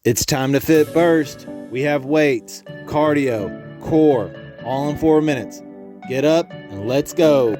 It's time to fit burst. We have weights, cardio, core, all in 4 minutes. Get up and let's go.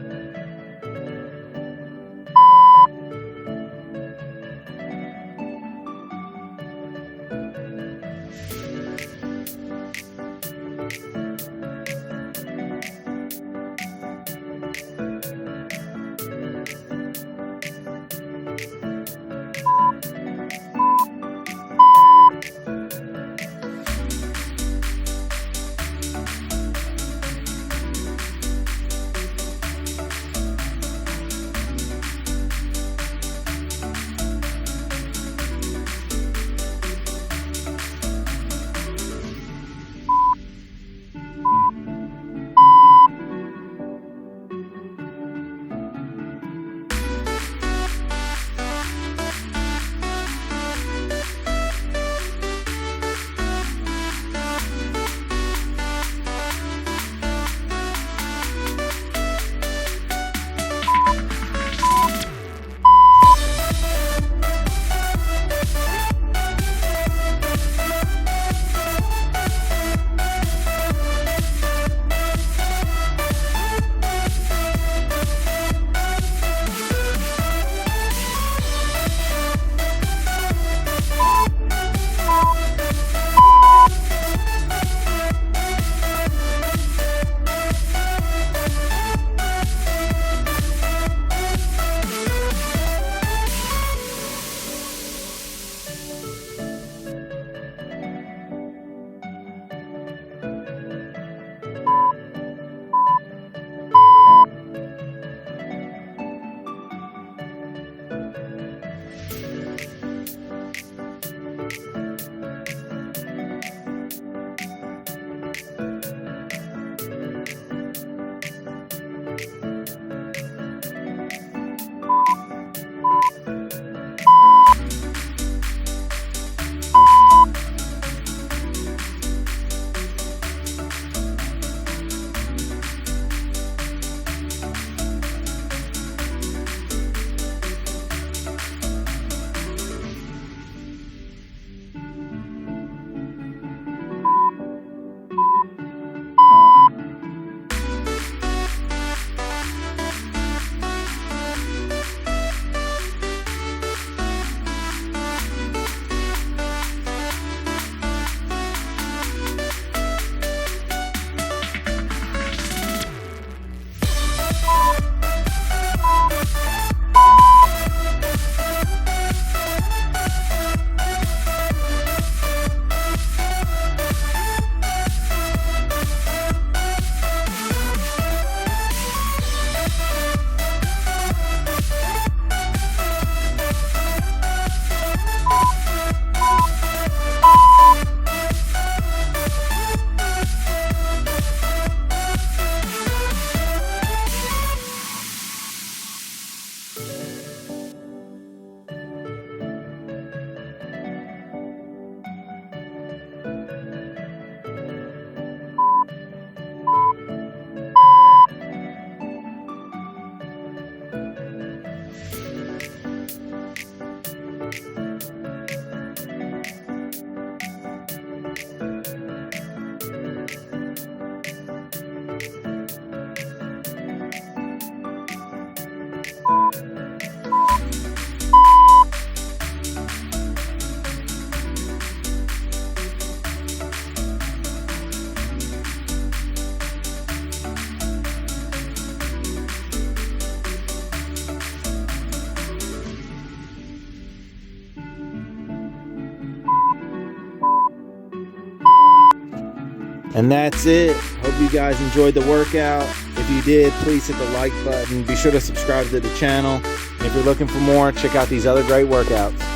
And that's it. Hope you guys enjoyed the workout. If you did, please hit the like button. Be sure to subscribe to the channel. And if you're looking for more, check out these other great workouts.